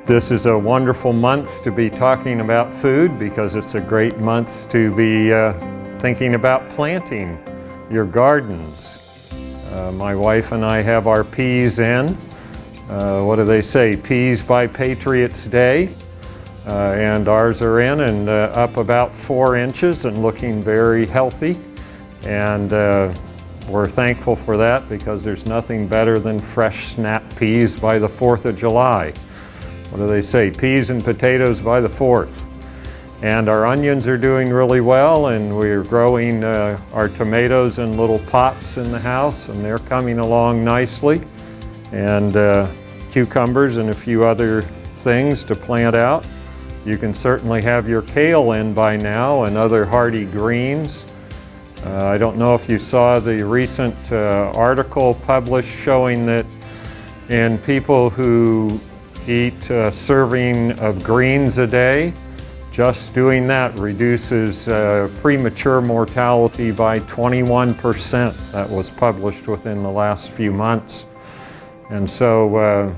This is a wonderful month to be talking about food because it's a great month to be thinking about planting your gardens. My wife and I have our peas in. What do they say? Peas by Patriots Day. And ours are in and up about 4 inches and looking very healthy. And we're thankful for that because there's nothing better than fresh snap peas by the 4th of July. What do they say? Peas and potatoes by the 4th. And our onions are doing really well, and we're growing our tomatoes in little pots in the house, and they're coming along nicely. And cucumbers and a few other things to plant out. You can certainly have your kale in by now and other hardy greens. I don't know if you saw the recent article published showing that in people who eat a serving of greens a day, just doing that reduces premature mortality by 21%. That was published within the last few months. And so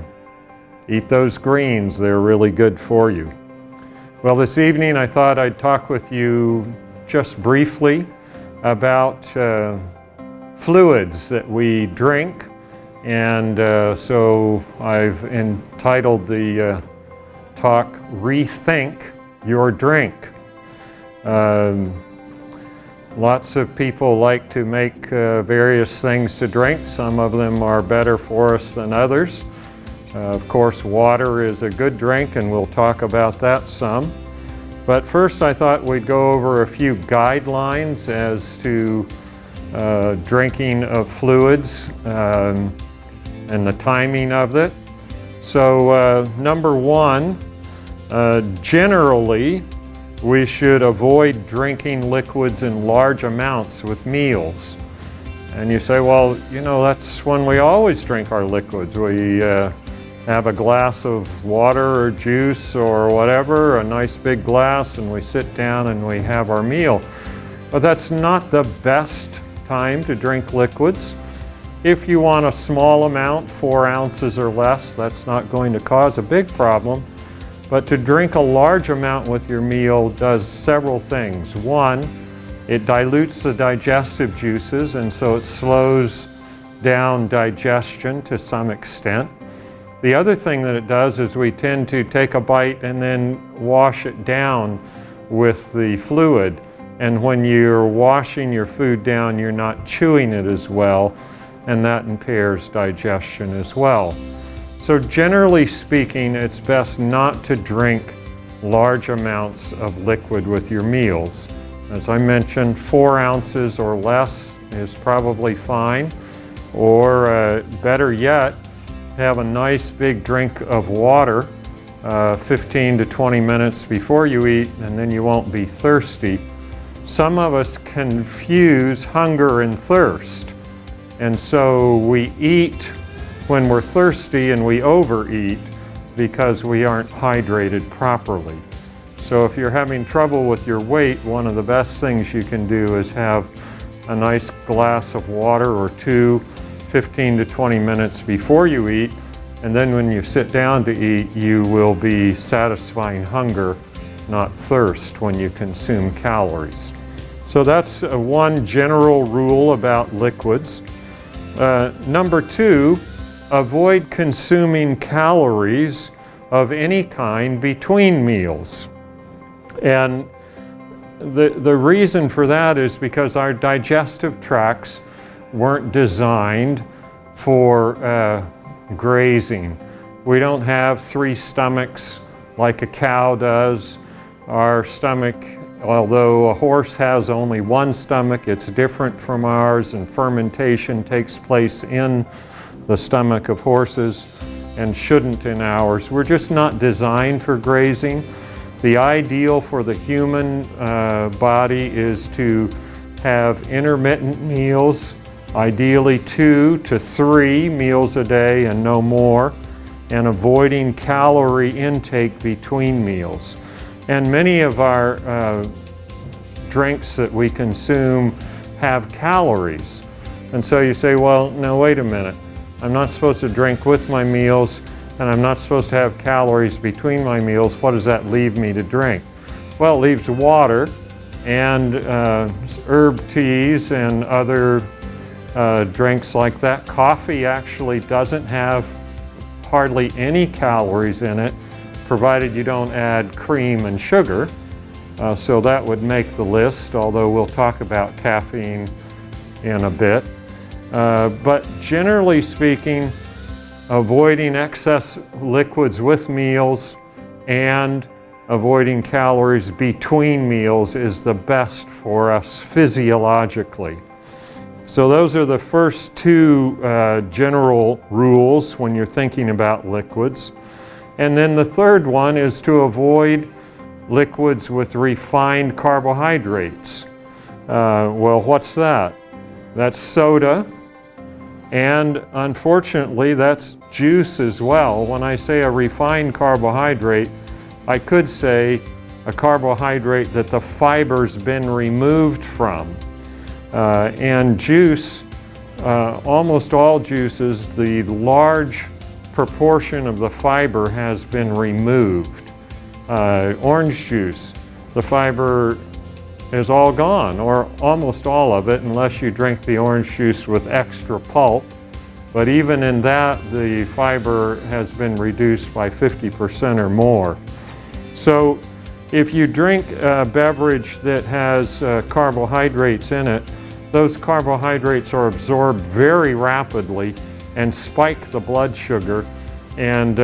eat those greens, they're really good for you. Well, this evening I thought I'd talk with you just briefly about fluids that we drink. And so I've entitled the talk, Rethink Your Drink. Lots of people like to make various things to drink. Some of them are better for us than others. Of course, water is a good drink, and we'll talk about that some. But first I thought we'd go over a few guidelines as to drinking of fluids and the timing of it. So number one, generally we should avoid drinking liquids in large amounts with meals. And you say, well, you know, that's when we always drink our liquids. We have a glass of water or juice or whatever, a nice big glass, and we sit down and we have our meal. But that's not the best time to drink liquids. If you want a small amount, 4 ounces or less, that's not going to cause a big problem. But to drink a large amount with your meal does several things. One, it dilutes the digestive juices, and so it slows down digestion to some extent. The other thing that it does is we tend to take a bite and then wash it down with the fluid. And when you're washing your food down, you're not chewing it as well, and that impairs digestion as well. So generally speaking, it's best not to drink large amounts of liquid with your meals. As I mentioned, 4 ounces or less is probably fine, or better yet, have a nice big drink of water 15 to 20 minutes before you eat, and then you won't be thirsty. Some of us confuse hunger and thirst, and so we eat when we're thirsty and we overeat because we aren't hydrated properly. So if you're having trouble with your weight, one of the best things you can do is have a nice glass of water or two 15 to 20 minutes before you eat, and then when you sit down to eat, you will be satisfying hunger, not thirst, when you consume calories. So that's one general rule about liquids. Number two, avoid consuming calories of any kind between meals. And the reason for that is because our digestive tracts weren't designed for grazing. We don't have 3 stomachs like a cow does. Our stomach, although a horse has only 1 stomach, it's different from ours, and fermentation takes place in the stomach of horses and shouldn't in ours. We're just not designed for grazing. The ideal for the human body is to have intermittent meals, ideally 2 to 3 meals a day and no more, and avoiding calorie intake between meals. And many of our drinks that we consume have calories. And so you say, well, no, wait a minute. I'm not supposed to drink with my meals. and I'm not supposed to have calories between my meals, what does that leave me to drink? Well, it leaves water and herb teas and other drinks like that. Coffee actually doesn't have hardly any calories in it, provided you don't add cream and sugar. So that would make the list, although we'll talk about caffeine in a bit. But generally speaking, avoiding excess liquids with meals and avoiding calories between meals is the best for us physiologically. So those are the first two general rules when you're thinking about liquids. And then the third one is to avoid liquids with refined carbohydrates. Well, what's that? That's soda, and unfortunately that's juice as well. When I say a refined carbohydrate, I could say a carbohydrate that the fiber's been removed from. And juice, almost all juices, the large proportion of the fiber has been removed. Orange juice, the fiber is all gone, or almost all of it, unless you drink the orange juice with extra pulp. But even in that, the fiber has been reduced by 50% or more. So if you drink a beverage that has carbohydrates in it, those carbohydrates are absorbed very rapidly and spike the blood sugar, and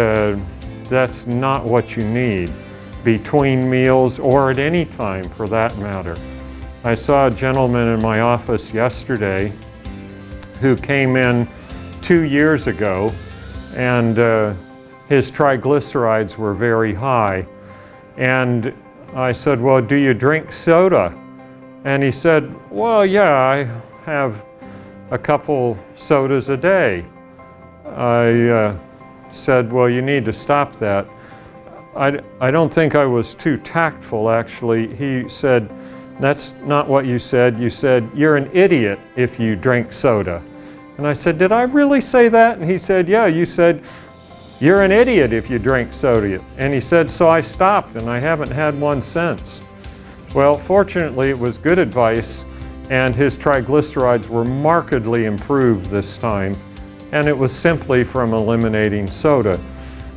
that's not what you need between meals or at any time for that matter. I saw a gentleman in my office yesterday who came in 2 years ago, and his triglycerides were very high. And I said, well, do you drink soda? And he said, well, yeah, I have a couple sodas a day. I said, well, you need to stop that. I don't think I was too tactful, actually. He said, that's not what you said. You said, you're an idiot if you drink soda. And I said, did I really say that? And he said, yeah, you said, you're an idiot if you drink soda. And he said, so I stopped, and I haven't had one since. Well, fortunately, it was good advice, and his triglycerides were markedly improved this time, and it was simply from eliminating soda.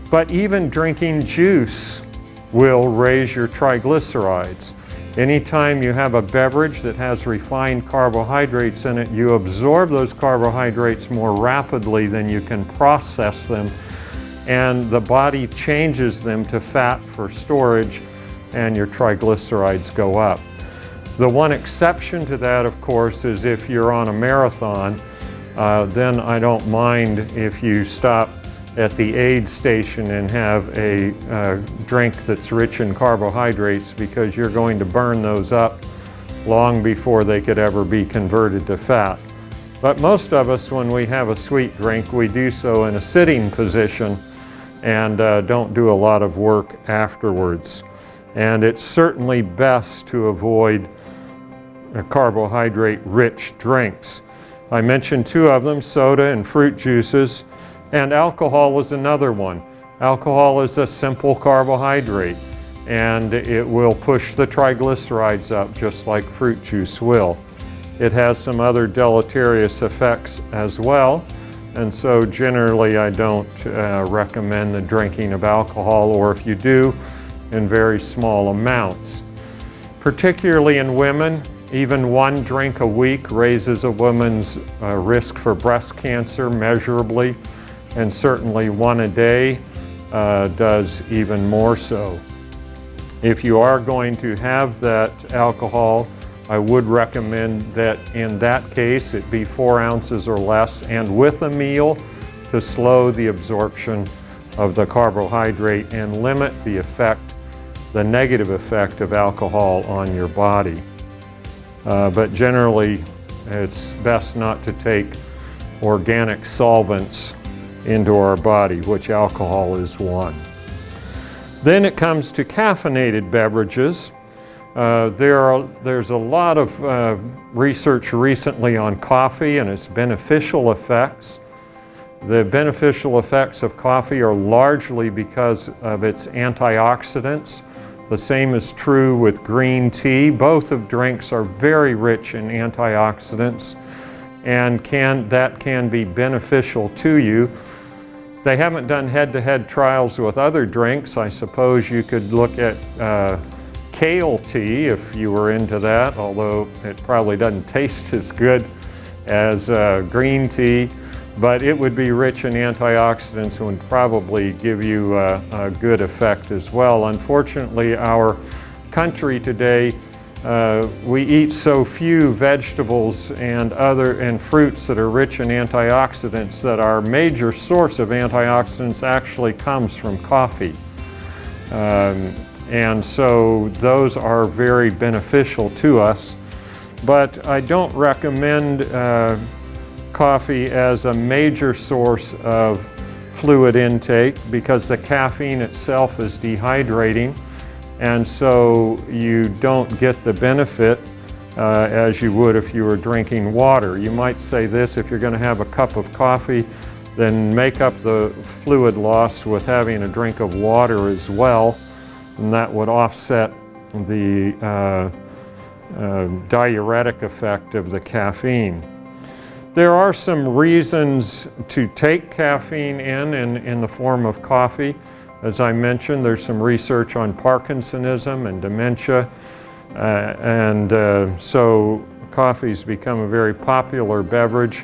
But even drinking juice will raise your triglycerides. Anytime you have a beverage that has refined carbohydrates in it, you absorb those carbohydrates more rapidly than you can process them, and the body changes them to fat for storage, and your triglycerides go up. The one exception to that, of course, is if you're on a marathon, then I don't mind if you stop at the aid station and have a drink that's rich in carbohydrates, because you're going to burn those up long before they could ever be converted to fat. But most of us, when we have a sweet drink, we do so in a sitting position and don't do a lot of work afterwards. And it's certainly best to avoid carbohydrate-rich drinks. I mentioned two of them, soda and fruit juices, and alcohol is another one. Alcohol is a simple carbohydrate, and it will push the triglycerides up just like fruit juice will. It has some other deleterious effects as well, and so generally I don't recommend the drinking of alcohol, or if you do, in very small amounts. Particularly in women, even one drink a week raises a woman's risk for breast cancer measurably, and certainly one a day does even more so. If you are going to have that alcohol, I would recommend that in that case it be 4 ounces or less, and with a meal, to slow the absorption of the carbohydrate and limit the negative effect of alcohol on your body. But generally, it's best not to take organic solvents into our body, which alcohol is one. Then it comes to caffeinated beverages. There's a lot of research recently on coffee and its beneficial effects. The beneficial effects of coffee are largely because of its antioxidants. The same is true with green tea. Both of drinks are very rich in antioxidants, and that can be beneficial to you. They haven't done head-to-head trials with other drinks. I suppose you could look at kale tea if you were into that, although it probably doesn't taste as good as green tea, but it would be rich in antioxidants and would probably give you a good effect as well. Unfortunately, our country today, we eat so few vegetables and fruits that are rich in antioxidants that our major source of antioxidants actually comes from coffee. And so those are very beneficial to us. But I don't recommend coffee as a major source of fluid intake because the caffeine itself is dehydrating, and so you don't get the benefit as you would if you were drinking water. You might say this: if you're going to have a cup of coffee, then make up the fluid loss with having a drink of water as well, and that would offset the diuretic effect of the caffeine. There are some reasons to take caffeine in the form of coffee. As I mentioned, there's some research on Parkinsonism and dementia, so coffee's become a very popular beverage.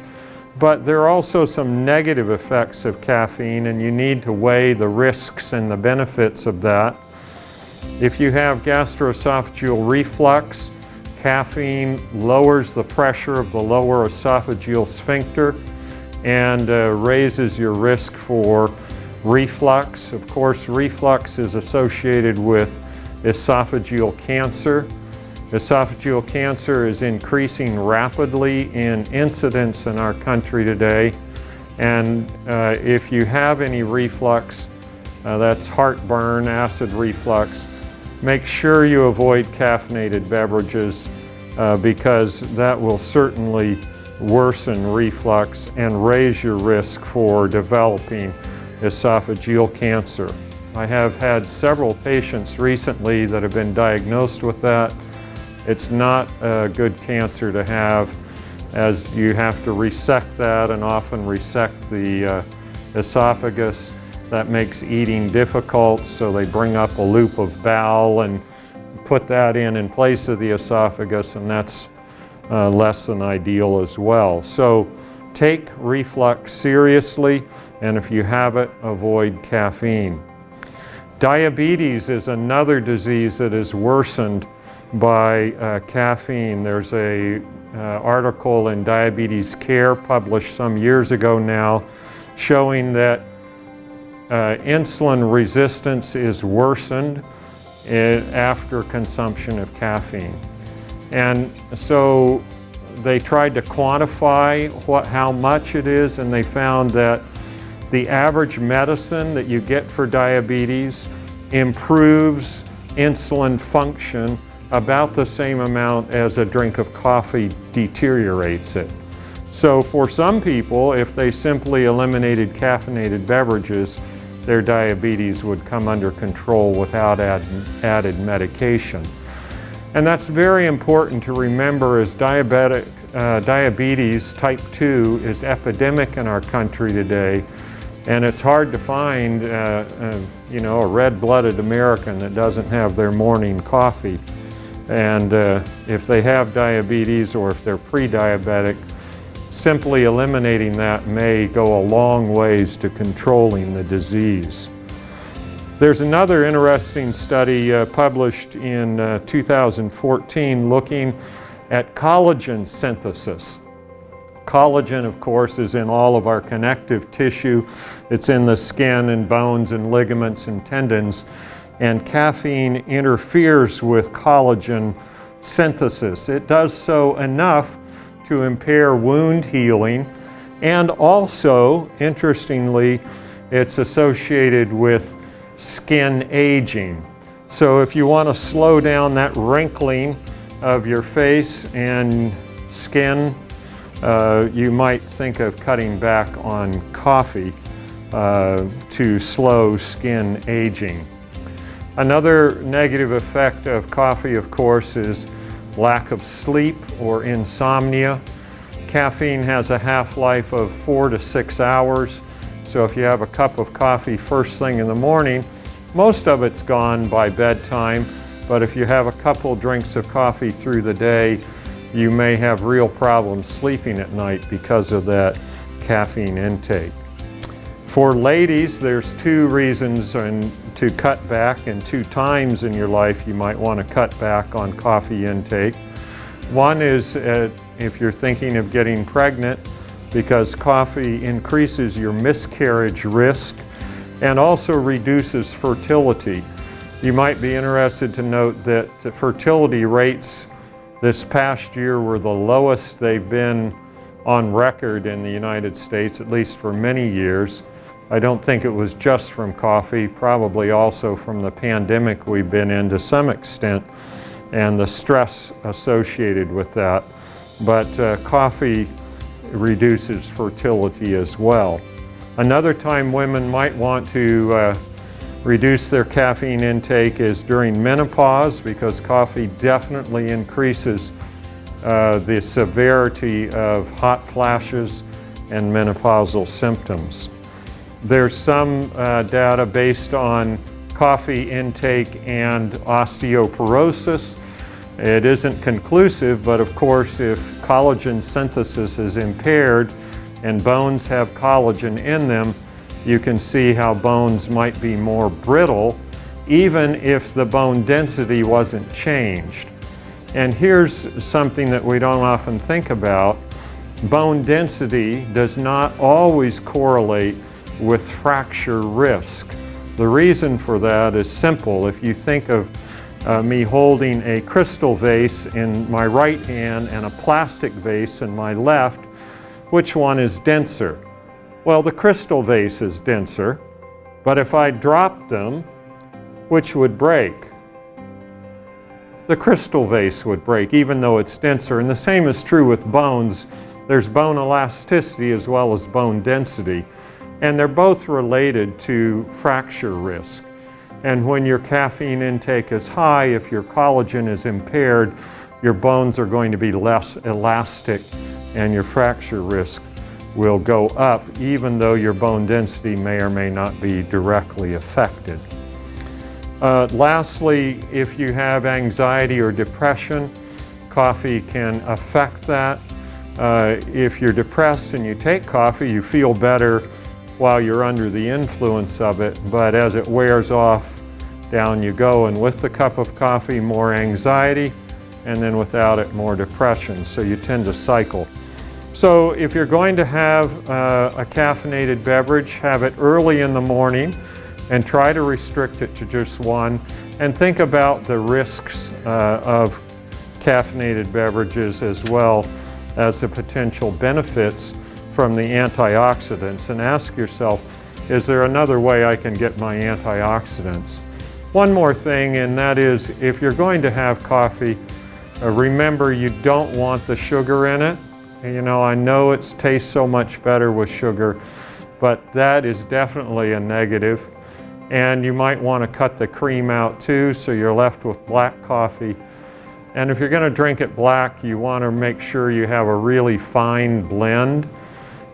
But there are also some negative effects of caffeine, and you need to weigh the risks and the benefits of that. If you have gastroesophageal reflux, caffeine lowers the pressure of the lower esophageal sphincter and raises your risk for reflux. Of course, reflux is associated with esophageal cancer. Esophageal cancer is increasing rapidly in incidence in our country today. And if you have any reflux, that's heartburn, acid reflux, make sure you avoid caffeinated beverages because that will certainly worsen reflux and raise your risk for developing esophageal cancer. I have had several patients recently that have been diagnosed with that. It's not a good cancer to have, as you have to resect that and often resect the esophagus. That makes eating difficult, so they bring up a loop of bowel and put that in place of the esophagus, and that's less than ideal as well. So take reflux seriously, and if you have it, avoid caffeine. Diabetes is another disease that is worsened by caffeine. There's a article in Diabetes Care published some years ago now showing that insulin resistance is worsened after consumption of caffeine. And so they tried to quantify how much it is, and they found that the average medicine that you get for diabetes improves insulin function about the same amount as a drink of coffee deteriorates it. So for some people, if they simply eliminated caffeinated beverages, their diabetes would come under control without added medication. And that's very important to remember, as diabetes type 2 is epidemic in our country today, and it's hard to find a red-blooded American that doesn't have their morning coffee. And if they have diabetes or if they're pre-diabetic, simply eliminating that may go a long ways to controlling the disease. There's another interesting study published in 2014 looking at collagen synthesis. Collagen, of course, is in all of our connective tissue. It's in the skin and bones and ligaments and tendons. And caffeine interferes with collagen synthesis. It does so enough to impair wound healing, and also, interestingly, it's associated with skin aging. So if you want to slow down that wrinkling of your face and skin, you might think of cutting back on coffee to slow skin aging. Another negative effect of coffee, of course, is lack of sleep or insomnia. Caffeine has a half-life of 4 to 6 hours, so if you have a cup of coffee first thing in the morning, most of it's gone by bedtime, but if you have a couple drinks of coffee through the day, you may have real problems sleeping at night because of that caffeine intake. For ladies, there's 2 reasons to cut back, and 2 times in your life you might want to cut back on coffee intake. One is if you're thinking of getting pregnant, because coffee increases your miscarriage risk and also reduces fertility. You might be interested to note that the fertility rates this past year were the lowest they've been on record in the United States, at least for many years. I don't think it was just from coffee, probably also from the pandemic we've been in to some extent and the stress associated with that. But coffee reduces fertility as well. Another time women might want to reduce their caffeine intake is during menopause, because coffee definitely increases the severity of hot flashes and menopausal symptoms. There's some data based on coffee intake and osteoporosis. It isn't conclusive, but of course, if collagen synthesis is impaired and bones have collagen in them, you can see how bones might be more brittle, even if the bone density wasn't changed. And here's something that we don't often think about. Bone density does not always correlate with fracture risk. The reason for that is simple. If you think of me holding a crystal vase in my right hand and a plastic vase in my left, which one is denser? Well, the crystal vase is denser, but if I dropped them, which would break? The crystal vase would break, even though it's denser. And the same is true with bones. There's bone elasticity as well as bone density, and they're both related to fracture risk. And when your caffeine intake is high, if your collagen is impaired, your bones are going to be less elastic and your fracture risk will go up, even though your bone density may or may not be directly affected. Lastly, if you have anxiety or depression, coffee can affect that. If you're depressed and you take coffee, you feel better while you're under the influence of it, but as it wears off, down you go. And with the cup of coffee, more anxiety, and then without it, more depression. So you tend to cycle. So if you're going to have a caffeinated beverage, have it early in the morning and try to restrict it to just one, and think about the risks of caffeinated beverages as well as the potential benefits from the antioxidants, and ask yourself, is there another way I can get my antioxidants? One more thing, and that is, if you're going to have coffee, remember you don't want the sugar in it. You know, I know it tastes so much better with sugar, but that is definitely a negative. And you might want to cut the cream out too, so you're left with black coffee. And if you're going to drink it black, you want to make sure you have a really fine blend.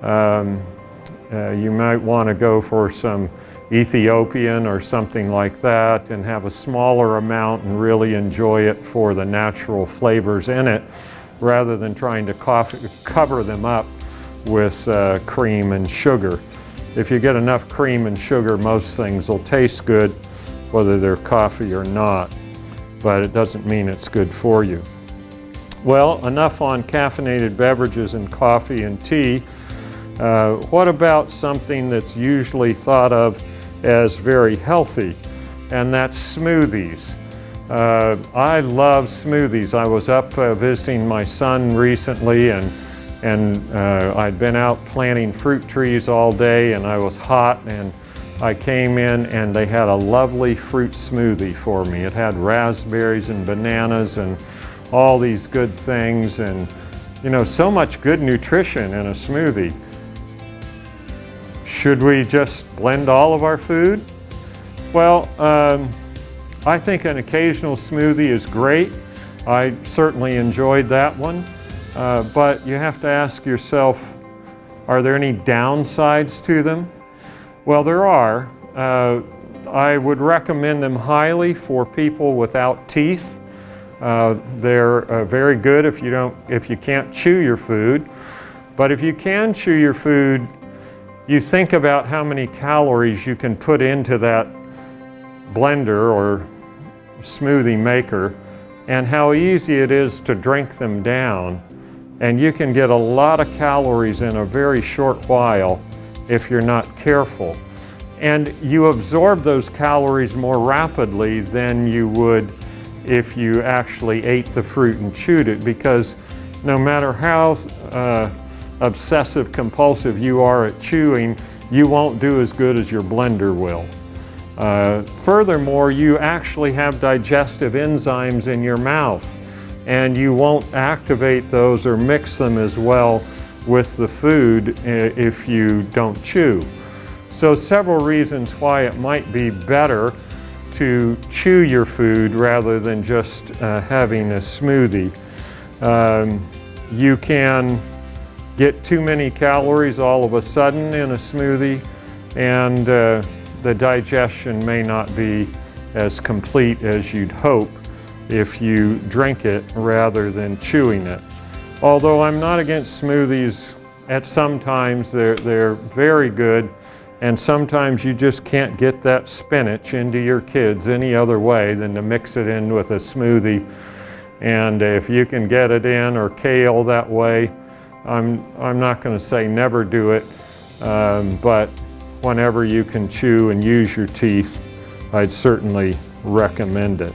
You might want to go for some Ethiopian or something like that and have a smaller amount and really enjoy it for the natural flavors in it, rather than trying to cover them up with cream and sugar. If you get enough cream and sugar, most things will taste good, whether they're coffee or not, but it doesn't mean it's good for you. Well, enough on caffeinated beverages and coffee and tea. What about something that's usually thought of as very healthy, and that's smoothies. I love smoothies. I was up visiting my son recently, and I'd been out planting fruit trees all day, and I was hot, and I came in and they had a lovely fruit smoothie for me. It had raspberries and bananas and all these good things, and You know, so much good nutrition in a smoothie. Should we just blend all of our food? Well, I think an occasional smoothie is great. I certainly enjoyed that one. But you have to ask yourself, are there any downsides to them? Well, there are. I would recommend them highly for people without teeth. They're very good if you can't chew your food. But if you can chew your food, you think about how many calories you can put into that blender or smoothie maker and how easy it is to drink them down. And you can get a lot of calories in a very short while if you're not careful. And you absorb those calories more rapidly than you would if you actually ate the fruit and chewed it, because no matter how obsessive compulsive you are at chewing, you won't do as good as your blender will. Furthermore, you actually have digestive enzymes in your mouth, and you won't activate those or mix them as well with the food if you don't chew. So several reasons why it might be better to chew your food rather than just having a smoothie. You can get too many calories all of a sudden in a smoothie, and the digestion may not be as complete as you'd hope if you drink it rather than chewing it. Although I'm not against smoothies, at some times they're very good, and sometimes you just can't get that spinach into your kids any other way than to mix it in with a smoothie. And if you can get it in, or kale that way, I'm not going to say never do it, but whenever you can chew and use your teeth, I'd certainly recommend it.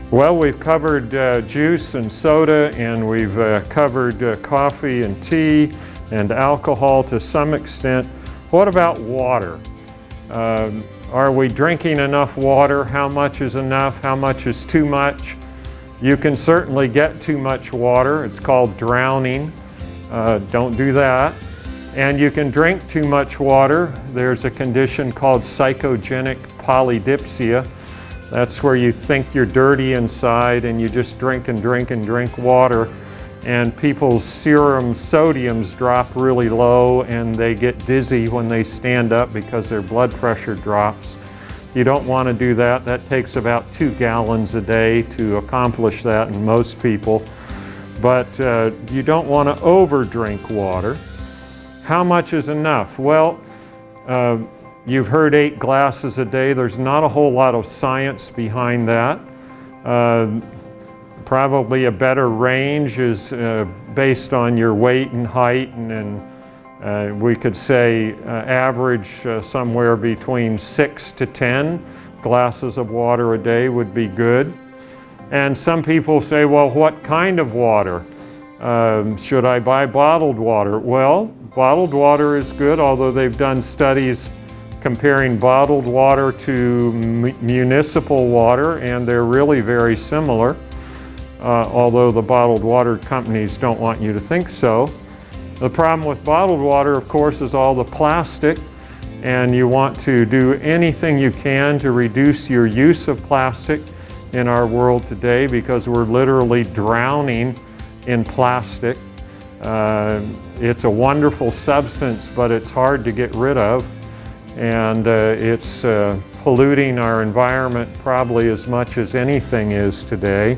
Well, we've covered juice and soda, and we've covered coffee and tea and alcohol to some extent. What about water? Are we drinking enough water? How much is enough? How much is too much? You can certainly get too much water. It's called drowning. Don't do that. And you can drink too much water. There's a condition called psychogenic polydipsia. That's where you think you're dirty inside and you just drink and drink and drink water, and people's serum sodiums drop really low and they get dizzy when they stand up because their blood pressure drops. You don't want to do that. That takes about 2 gallons a day to accomplish that in most people. But you don't want to over-drink water. How much is enough? Well, you've heard 8 glasses a day. There's not a whole lot of science behind that. Probably a better range is based on your weight and height, and we could say average somewhere between 6 to 10 glasses of water a day would be good. And some people say, well, what kind of water? Should I buy bottled water? Well, bottled water is good, although they've done studies comparing bottled water to municipal water, and they're really very similar, although the bottled water companies don't want you to think so. The problem with bottled water, of course, is all the plastic, and you want to do anything you can to reduce your use of plastic in our world today, because we're literally drowning in plastic. It's a wonderful substance, but it's hard to get rid of, and it's polluting our environment probably as much as anything is today.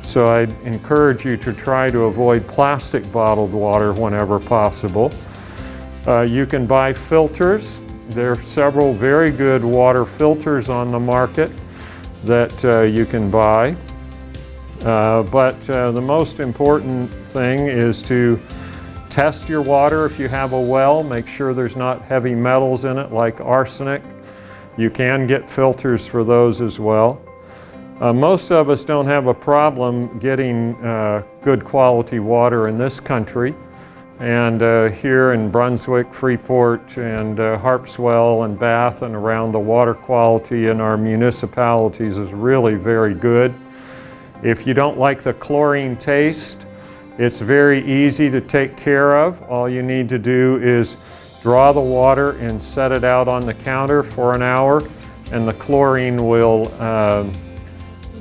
So I'd encourage you to try to avoid plastic bottled water whenever possible. You can buy filters. There are several very good water filters on the market that you can buy. But the most important thing is to test your water. If you have a well, make sure there's not heavy metals in it like arsenic. You can get filters for those as well. Most of us don't have a problem getting good quality water in this country. And here in Brunswick, Freeport, and Harpswell and Bath and around, the water quality in our municipalities is really very good. If you don't like the chlorine taste, It's very easy to take care of. All you need to do is draw the water and set it out on the counter for an hour, and the chlorine will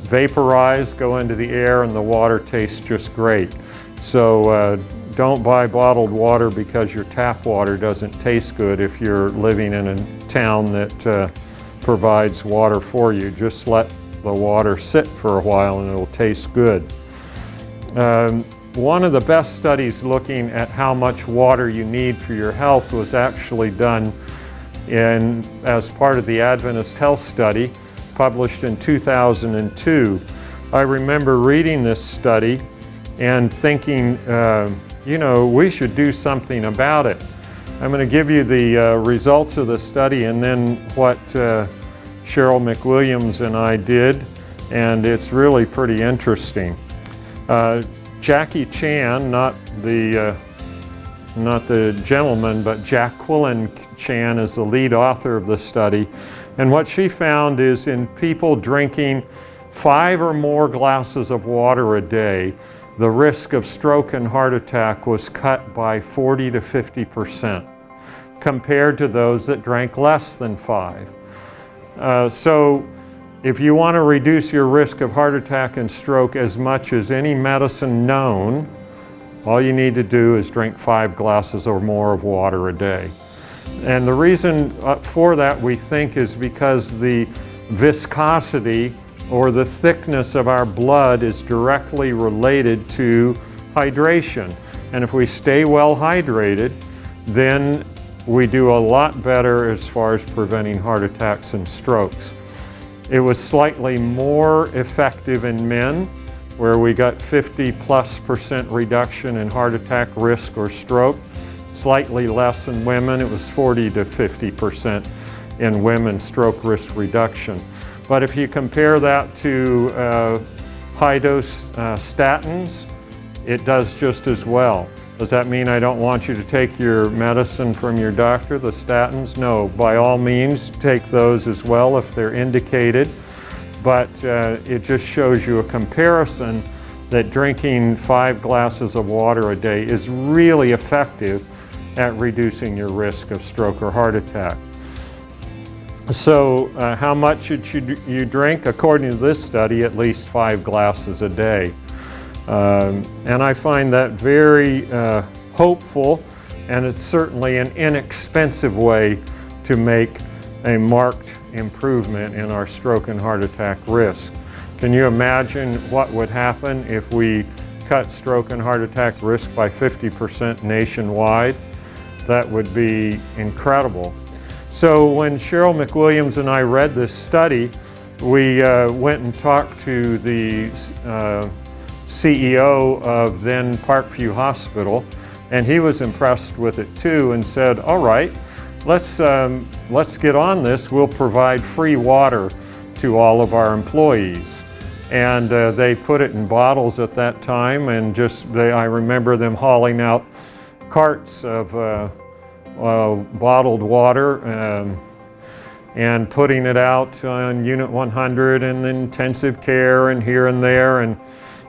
vaporize, go into the air, and the water tastes just great. So don't buy bottled water because your tap water doesn't taste good if you're living in a town that provides water for you. Just let the water sit for a while and it'll taste good. One of the best studies looking at how much water you need for your health was actually done as part of the Adventist Health Study, published in 2002. I remember reading this study and thinking, you know, we should do something about it. I'm going to give you the results of the study and then what Cheryl McWilliams and I did, and it's really pretty interesting. Jackie Chan, not the gentleman, but Jacqueline Chan is the lead author of the study. And what she found is in people drinking 5 or more glasses of water a day, the risk of stroke and heart attack was cut by 40 to 50% compared to those that drank less than 5. So if you want to reduce your risk of heart attack and stroke as much as any medicine known, all you need to do is drink 5 glasses or more of water a day. And the reason for that, we think, is because the viscosity or the thickness of our blood is directly related to hydration. And if we stay well hydrated, then we do a lot better as far as preventing heart attacks and strokes. It was slightly more effective in men, where we got 50+% reduction in heart attack risk or stroke. Slightly less in women, it was 40 to 50% in women stroke risk reduction. But if you compare that to high-dose statins, it does just as well. Does that mean I don't want you to take your medicine from your doctor, the statins? No, by all means, take those as well if they're indicated. But it just shows you a comparison that drinking 5 glasses of water a day is really effective at reducing your risk of stroke or heart attack. So how much should you drink? According to this study, at least 5 glasses a day. And I find that very hopeful, and it's certainly an inexpensive way to make a marked improvement in our stroke and heart attack risk. Can you imagine what would happen if we cut stroke and heart attack risk by 50% nationwide? That would be incredible. So when Cheryl McWilliams and I read this study, we went and talked to the CEO of then Parkview Hospital, and he was impressed with it too and said, all right, let's get on this. We'll provide free water to all of our employees. And they put it in bottles at that time, and I remember them hauling out carts of bottled water and putting it out on Unit 100 and intensive care and here and there. And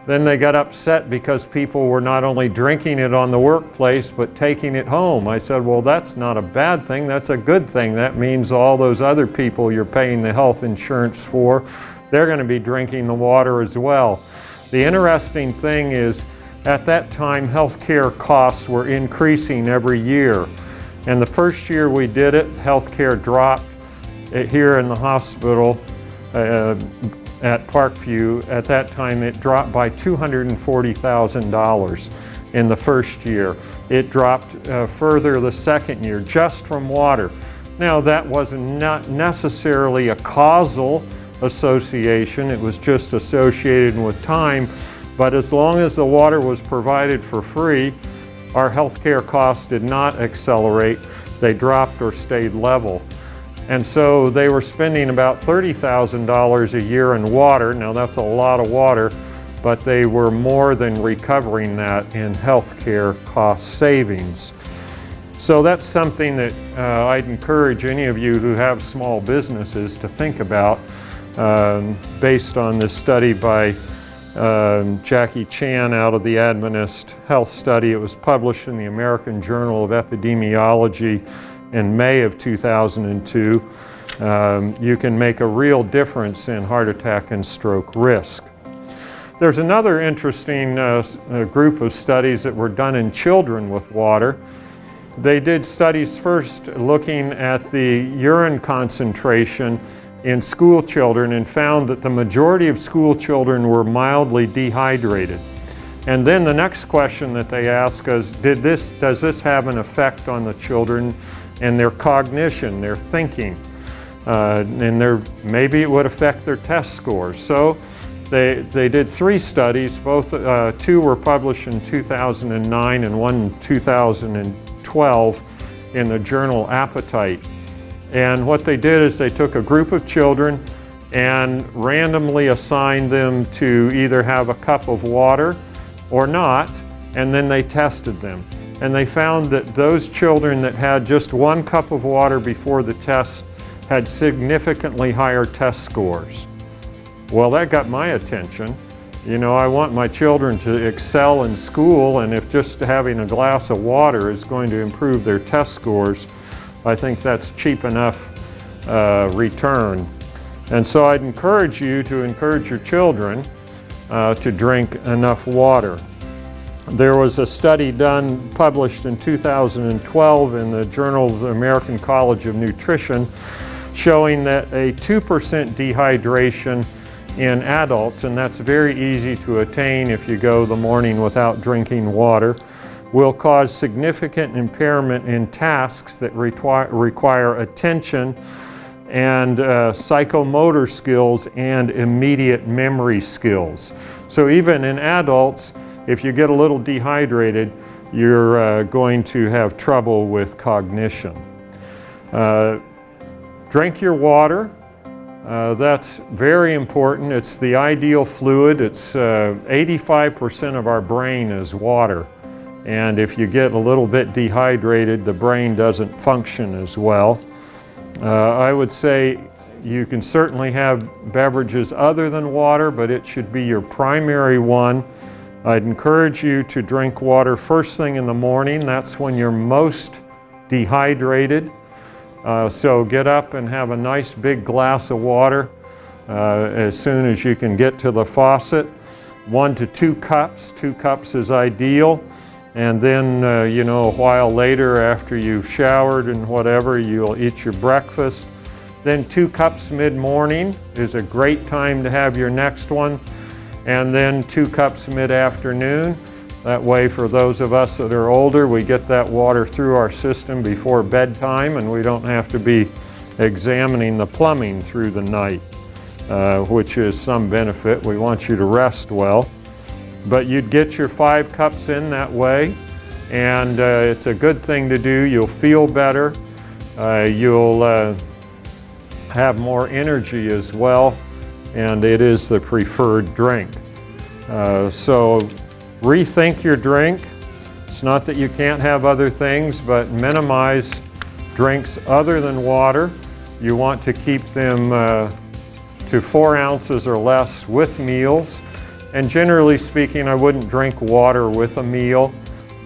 then they got upset because people were not only drinking it on the workplace, but taking it home. I said, well, that's not a bad thing, that's a good thing. That means all those other people you're paying the health insurance for, they're going to be drinking the water as well. The interesting thing is, at that time, healthcare costs were increasing every year. And the first year we did it, healthcare dropped here in the hospital at Parkview. At that time, it dropped by $240,000 in the first year. It dropped further the second year, just from water. Now, that was not necessarily a causal association. It was just associated with time. But as long as the water was provided for free, our healthcare costs did not accelerate. They dropped or stayed level. And so they were spending about $30,000 a year in water. Now that's a lot of water, but they were more than recovering that in healthcare cost savings. So that's something that I'd encourage any of you who have small businesses to think about based on this study by Jackie Chan out of the Adventist Health Study. It was published in the American Journal of Epidemiology in May of 2002. You can make a real difference in heart attack and stroke risk. There's another interesting group of studies that were done in children with water. They did studies first looking at the urine concentration in school children and found that the majority of school children were mildly dehydrated. And then the next question that they asked is, does this have an effect on the children and their cognition, their thinking? And maybe it would affect their test scores. So they did 3 studies, two were published in 2009 and one in 2012 in the journal Appetite. And what they did is they took a group of children and randomly assigned them to either have a cup of water or not, and then they tested them. And they found that those children that had just 1 cup of water before the test had significantly higher test scores. Well, that got my attention. You know, I want my children to excel in school, and if just having a glass of water is going to improve their test scores, I think that's cheap enough return. And so I'd encourage you to encourage your children to drink enough water. There was a study published in 2012 in the Journal of the American College of Nutrition showing that a 2% dehydration in adults, and that's very easy to attain if you go the morning without drinking water, will cause significant impairment in tasks that require attention and psychomotor skills and immediate memory skills. So even in adults, if you get a little dehydrated, you're going to have trouble with cognition. Drink your water. That's very important. It's the ideal fluid. It's 85% of our brain is water. And if you get a little bit dehydrated, the brain doesn't function as well. I would say you can certainly have beverages other than water, but it should be your primary one. I'd encourage you to drink water first thing in the morning. That's when you're most dehydrated. So get up and have a nice big glass of water as soon as you can get to the faucet. 1 to 2 cups. 2 cups is ideal. And then, you know, a while later after you've showered and whatever, you'll eat your breakfast. Then 2 cups mid-morning is a great time to have your next one. And then 2 cups mid-afternoon. That way, for those of us that are older, we get that water through our system before bedtime, and we don't have to be examining the plumbing through the night, which is some benefit. We want you to rest well. But you'd get your 5 cups in that way, and it's a good thing to do. You'll feel better. You'll have more energy as well, and it is the preferred drink. So rethink your drink. It's not that you can't have other things, but minimize drinks other than water. You want to keep them to 4 ounces or less with meals. And generally speaking, I wouldn't drink water with a meal.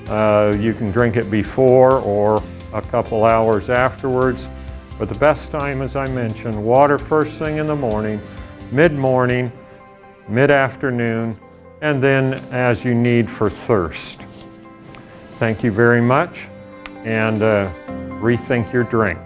You can drink it before or a couple hours afterwards. But the best time, as I mentioned, water first thing in the morning, mid-morning, mid-afternoon, and then as you need for thirst. Thank you very much, and rethink your drink.